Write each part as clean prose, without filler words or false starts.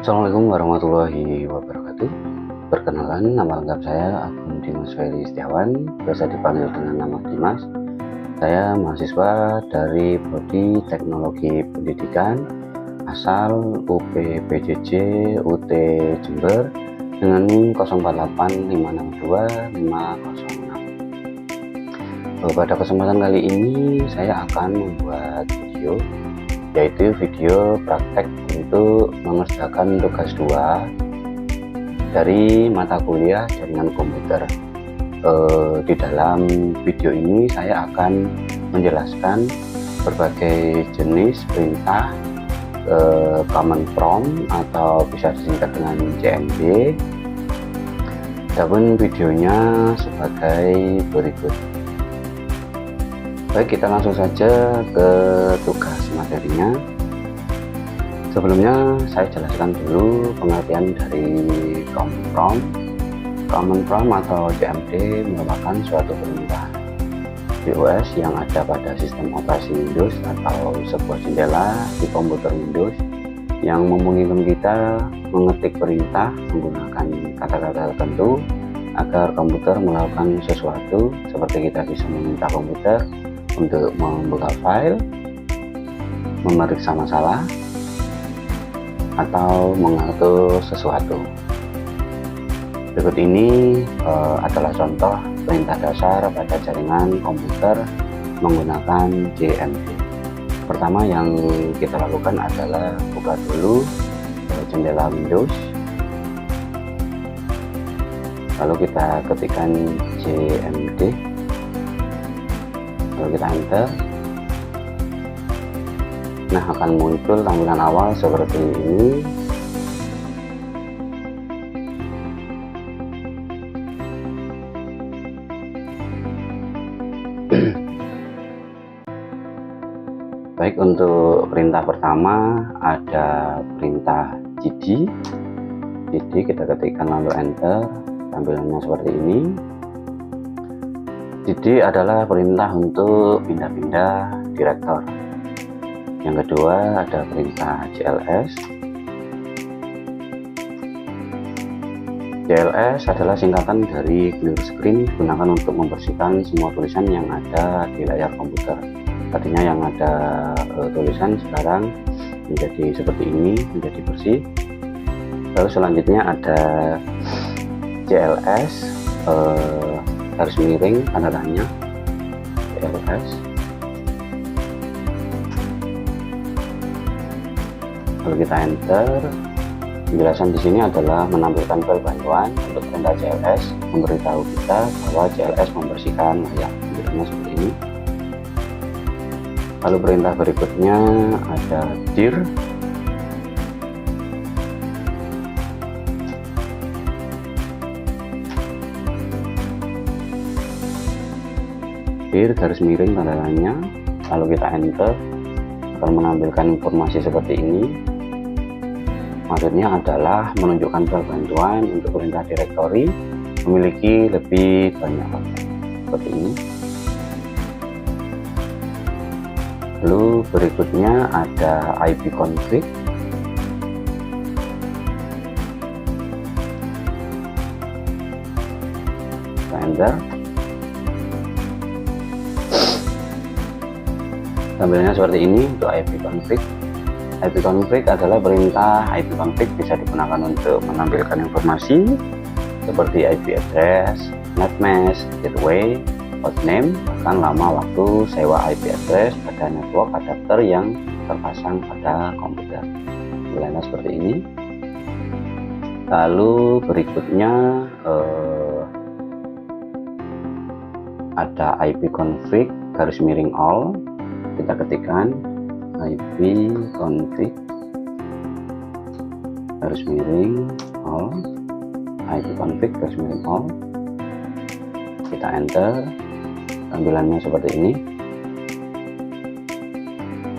Assalamualaikum warahmatullahi wabarakatuh. Perkenalkan, nama lengkap saya Agung Dimas Ferry Setiawan, biasa dipanggil dengan nama Dimas. Saya mahasiswa dari Prodi Teknologi Pendidikan asal UPPJJ UT Jember dengan NIM 048562 506. Pada kesempatan kali ini saya akan membuat video, yaitu video praktek untuk mengerjakan tugas 2 dari mata kuliah jaringan komputer. Di dalam video ini saya akan menjelaskan berbagai jenis perintah command prompt atau bisa disingkat dengan CMD. Adapun videonya sebagai berikut. Baik, kita langsung saja ke tugas materinya. Sebelumnya saya jelaskan dulu pengertian dari command prompt. Command prompt atau CMD merupakan suatu perintah DOS yang ada pada sistem operasi Windows atau sebuah jendela di komputer Windows yang memungkinkan kita mengetik perintah menggunakan kata-kata tertentu agar komputer melakukan sesuatu, seperti kita bisa meminta komputer untuk membuka file, memeriksa masalah, atau mengatur sesuatu. Berikut ini adalah contoh perintah dasar pada jaringan komputer menggunakan CMD. Pertama yang kita lakukan adalah buka dulu jendela Windows, lalu kita ketikkan CMD, lalu kita enter. Nah, akan muncul tampilan awal seperti ini. Baik, untuk perintah pertama ada perintah cd. Kita ketikkan lalu enter, tampilannya seperti ini. cd adalah perintah untuk pindah-pindah direktor. Yang kedua ada perintah cls. CLS adalah singkatan dari clear screen, digunakan untuk membersihkan semua tulisan yang ada di layar komputer. Tadinya yang ada tulisan sekarang menjadi seperti ini, menjadi bersih. Lalu selanjutnya ada CLS, garis miring tanda tanya CLS. Lalu kita enter. Penjelasan di sini adalah menampilkan file bantuan untuk perintah CLS, memberitahu kita bahwa CLS membersihkan layar. Penjelasannya seperti ini. Lalu perintah berikutnya ada dir. Dir garis miring tanda tanya. Lalu kita enter, akan menampilkan informasi seperti ini. Maksudnya adalah menunjukkan file bantuan untuk perintah directory memiliki lebih banyak file seperti ini. Lalu berikutnya ada ipconfig. Kita enter. Tampilannya seperti ini untuk ipconfig. ipconfig adalah perintah ipconfig bisa digunakan untuk menampilkan informasi seperti IP address, netmask, gateway, hostname, bahkan lama waktu sewa IP address pada network adapter yang terpasang pada komputer. Tampilannya seperti ini. Lalu berikutnya ada ipconfig garis miring all. Kita ketikkan ipconfig garis miring all, ipconfig garis miring all. Kita enter, tampilannya seperti ini.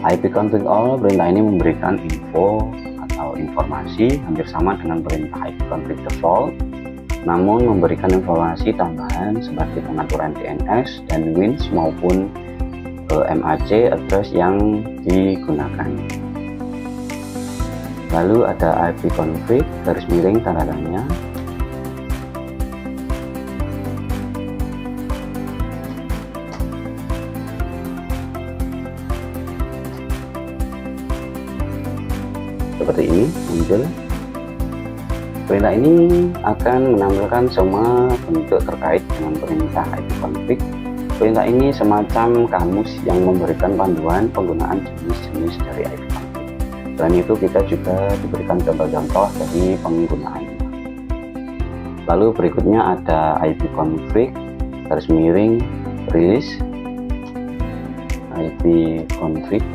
ipconfig all, perintah ini memberikan info atau informasi hampir sama dengan perintah ipconfig default, namun memberikan informasi tambahan seperti pengaturan DNS dan WINS maupun MAC address yang digunakan. Lalu ada ipconfig garis miring tanda tanya. Seperti ini muncul. Perintah ini akan menampilkan semua bentuk terkait dengan perintah ipconfig. Perintah ini semacam kamus yang memberikan panduan penggunaan jenis-jenis dari ipconfig. Selain itu kita juga diberikan contoh-contoh dari penggunaannya. Lalu berikutnya ada ipconfig garis miring release, ipconfig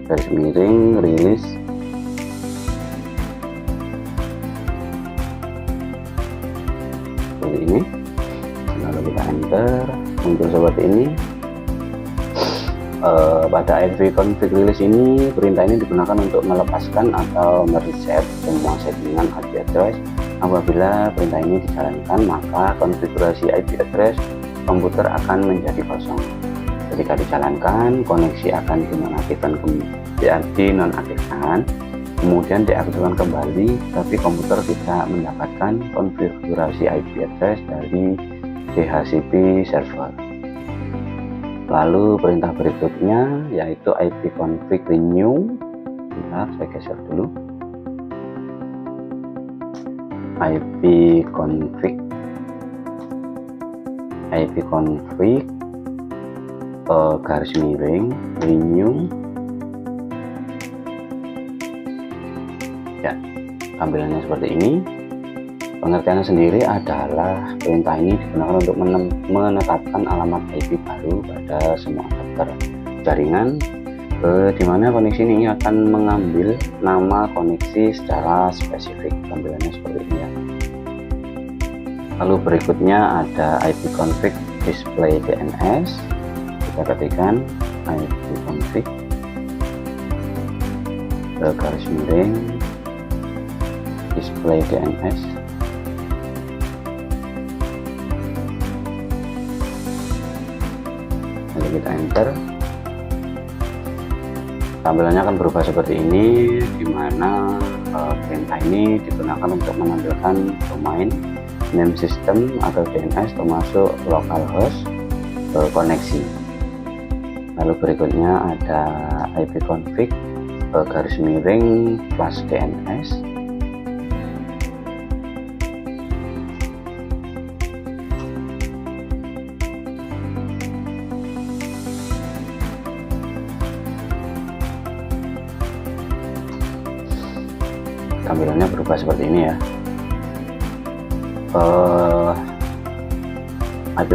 garis miring release. Seperti ini. Lalu kita enter, muncul seperti ini. Pada ipconfig release ini, perintah ini digunakan untuk melepaskan atau mereset semua settingan IP address. Apabila perintah ini dijalankan, maka konfigurasi IP address komputer akan menjadi kosong. Ketika dijalankan, koneksi akan dinonaktifkan, kemudian diaktifkan kembali, tapi komputer tidak mendapatkan konfigurasi IP address dari DHCP server. Lalu perintah berikutnya yaitu ipconfig renew. Bentar, saya geser dulu. ipconfig garis miring renew. Ya, tampilannya seperti ini. Pengertiannya sendiri adalah perintah ini digunakan untuk menetapkan alamat IP baru pada semua adapter jaringan, di mana koneksi ini akan mengambil nama koneksi secara spesifik. Tampilannya seperti ini ya. Lalu berikutnya ada ipconfig display DNS. Kita ketikkan ipconfig garis miring display DNS. Lalu kita enter. Tampilannya akan berubah seperti ini, di mana perintah ini digunakan untuk menampilkan domain, name system atau DNS termasuk localhost koneksi. Lalu berikutnya ada ipconfig garis miring flash DNS. Tampilannya berubah seperti ini ya.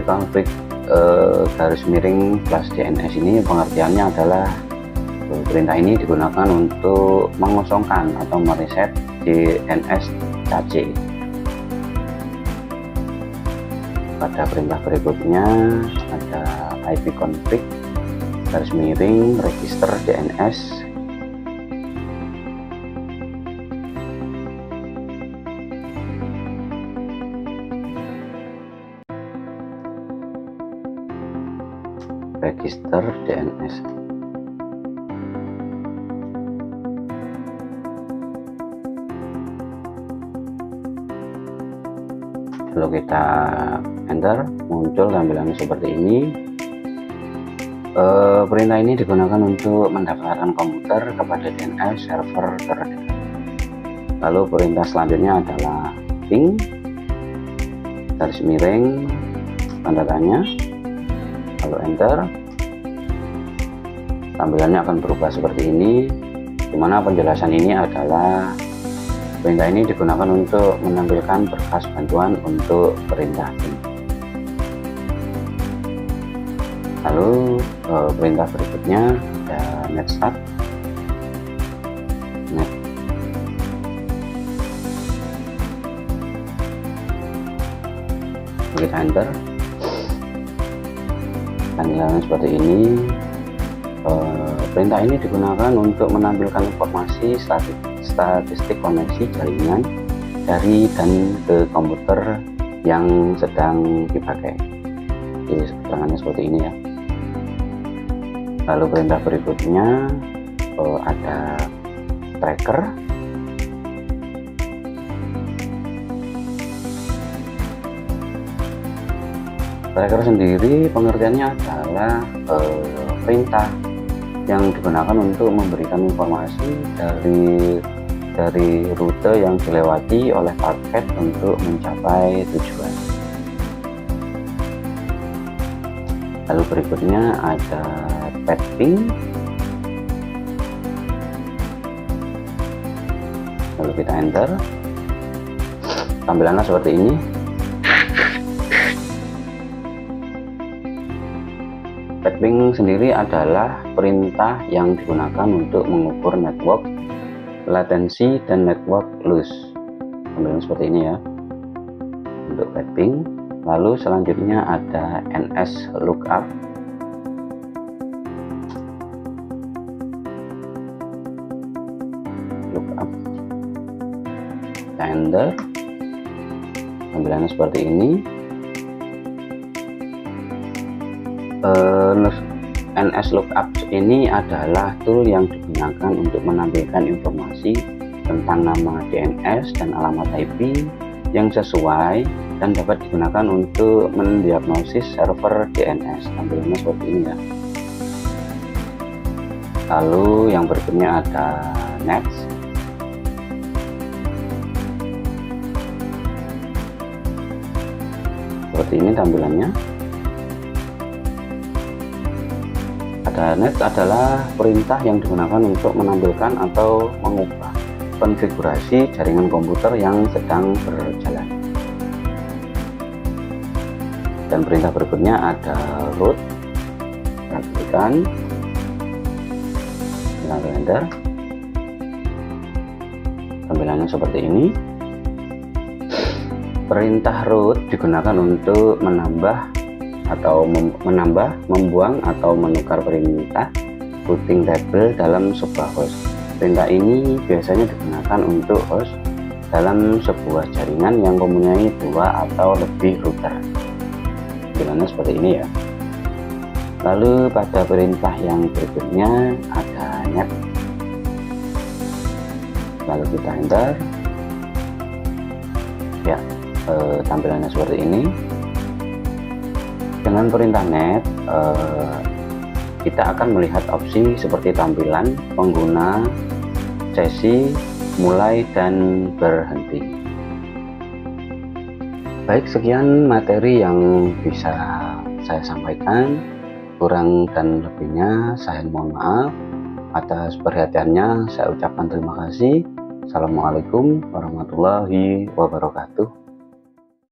ipconfig garis miring flash DNS ini pengertiannya adalah perintah ini digunakan untuk mengosongkan atau mereset DNS cache. Pada perintah berikutnya ada ipconfig garis miring register DNS. Register DNS. Lalu kita enter, muncul tampilannya seperti ini. Perintah ini digunakan untuk mendaftarkan komputer kepada DNS server terdekat. Lalu perintah selanjutnya adalah ping garis miring tanda tanya. Lalu enter. Tampilannya akan berubah seperti ini, dimana penjelasan ini adalah perintah ini digunakan untuk menampilkan berkas bantuan untuk perintah ping. Lalu perintah berikutnya ada netstart. Kita enter. Tampilannya seperti ini. Perintah ini digunakan untuk menampilkan informasi statistik koneksi jaringan dari dan ke komputer yang sedang dipakai. Jadi keterangannya seperti ini ya. Lalu perintah berikutnya ada tracker. Tracker sendiri pengertiannya adalah perintah yang digunakan untuk memberikan informasi dari rute yang dilewati oleh paket untuk mencapai tujuan. Lalu berikutnya ada pet ping. Lalu kita enter, tampilannya seperti ini. Pet ping sendiri adalah perintah yang digunakan untuk mengukur network latensi dan network loss. Tampilan seperti ini ya untuk pet ping. Lalu selanjutnya ada NS lookup. Kita enter, tampilannya seperti ini. NS lookup ini adalah tool yang digunakan untuk menampilkan informasi tentang nama DNS dan alamat IP yang sesuai dan dapat digunakan untuk mendiagnosis server DNS. Tampilannya seperti ini ya. Lalu yang berikutnya ada next. Seperti ini tampilannya. Next adalah perintah yang digunakan untuk menampilkan atau mengubah konfigurasi jaringan komputer yang sedang berjalan. Dan perintah berikutnya ada root. Perhatikan, kita enter, tampilannya seperti ini. Perintah root digunakan untuk menambah, membuang atau menukar perintah routing table dalam sebuah host. Perintah ini biasanya digunakan untuk host dalam sebuah jaringan yang mempunyai 2 atau lebih router. Tampilannya seperti ini ya. Lalu pada perintah yang berikutnya ada net. Lalu kita enter. Ya, tampilannya seperti ini. Dengan perintah net, kita akan melihat opsi seperti tampilan pengguna, sesi, mulai, dan berhenti. Baik, sekian materi yang bisa saya sampaikan. Kurang dan lebihnya saya mohon maaf. Atas perhatiannya saya ucapkan terima kasih. Assalamualaikum warahmatullahi wabarakatuh.